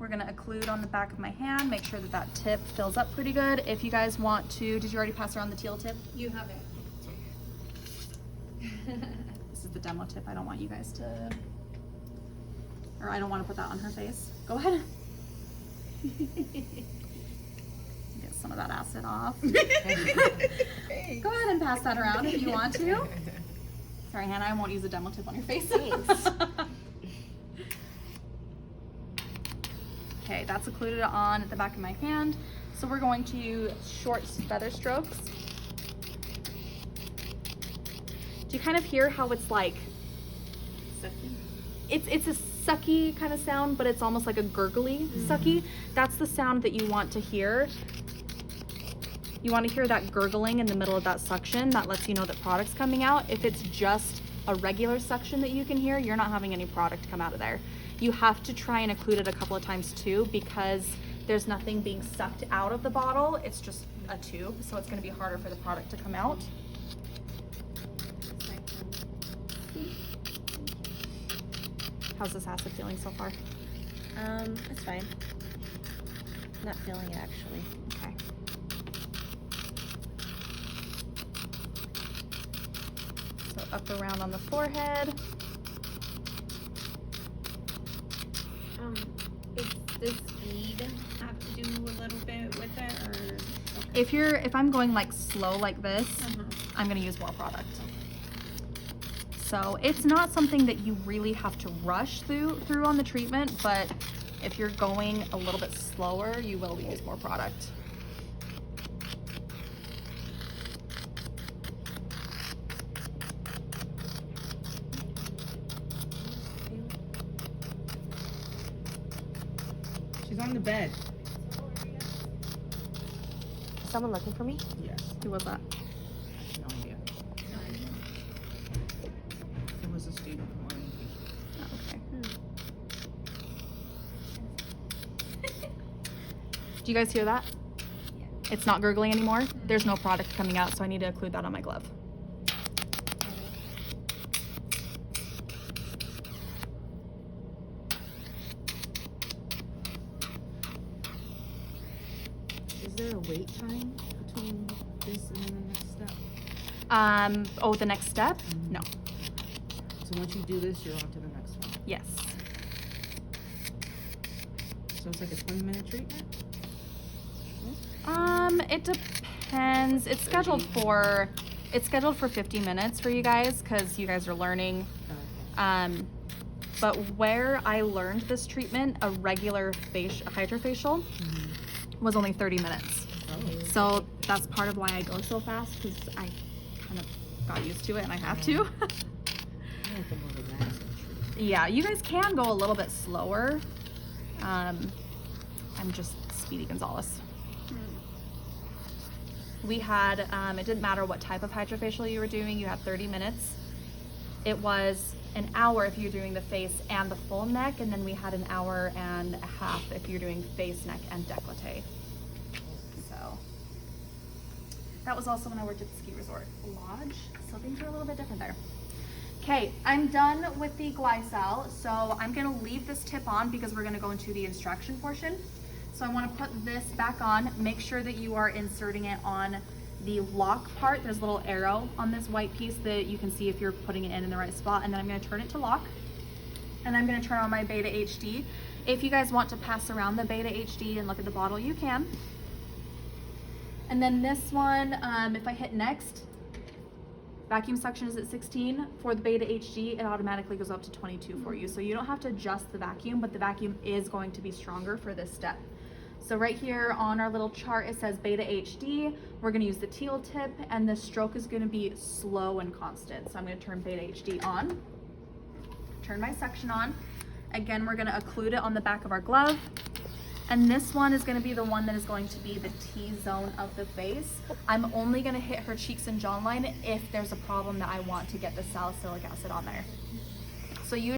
We're gonna occlude on the back of my hand, make sure that that tip fills up pretty good. If you guys want to, did you already pass around the teal tip? You have it. This is the demo tip. I don't want you guys to, or I don't want to put that on her face. Go ahead. Get some of that acid off. Go ahead and pass that around if you want to. Sorry, Hannah, I won't use a demo tip on your face. Thanks. Okay, that's occluded on at the back of my hand. So we're going to use short feather strokes. Do you kind of hear how it's like, Sucky. it's a sucky kind of sound, but it's almost like a gurgly sucky. That's the sound that you want to hear. You want to hear that gurgling in the middle of that suction. That lets you know that product's coming out. If it's just a regular suction that you can hear, you're not having any product come out of there. You have to try and occlude it a couple of times too, because there's nothing being sucked out of the bottle. It's just a tube, so it's going to be harder for the product to come out. How's this acid feeling so far? It's fine. Not feeling it actually. Okay. So up around on the forehead. Does speed have to do a little bit with it, or? Okay. If I'm going like slow like this, I'm gonna use more product. So it's not something that you really have to rush through on the treatment, but if you're going a little bit slower, you will use more product. She's on the bed. Is someone looking for me? Yes. Who was that? No idea. It was a student from orientation. Oh, okay. Do you guys hear that? It's not gurgling anymore. There's no product coming out, so I need to occlude that on my glove. Is there a wait time between this and then the next step? Oh, the next step? No. So once you do this, you're on to the next one. Yes. So it's like a 20-minute treatment? It depends. It's scheduled for 50 minutes for you guys, because you guys are learning. But where I learned this treatment, a regular hydrofacial was only 30 minutes. So that's part of why I go so fast, because I kind of got used to it and I have to. Yeah, you guys can go a little bit slower. I'm just Speedy Gonzalez. We had, it didn't matter what type of hydrofacial you were doing, you had 30 minutes. It was an hour if you're doing the face and the full neck, and then we had an hour and a half if you're doing face, neck, and décolleté. So that was also when I worked at the ski resort lodge, so things are a little bit different there. Okay, I'm done with the Glycel, so I'm gonna leave this tip on because we're gonna go into the instruction portion. So I wanna put this back on. Make sure that you are inserting it on the lock part. There's a little arrow on this white piece that you can see if you're putting it in the right spot, and then I'm gonna turn it to lock. And I'm gonna turn on my Beta HD. If you guys want to pass around the Beta HD and look at the bottle, you can. And then this one, if I hit next, vacuum suction is at 16. For the Beta HD, it automatically goes up to 22 for you. So you don't have to adjust the vacuum, but the vacuum is going to be stronger for this step. So right here on our little chart, it says Beta HD. We're gonna use the teal tip, and the stroke is gonna be slow and constant. So I'm gonna turn Beta HD on, turn my suction on. Again, we're gonna occlude it on the back of our glove. And this one is gonna be the one that is going to be the T-zone of the face. I'm only gonna hit her cheeks and jawline if there's a problem that I want to get the salicylic acid on there. So you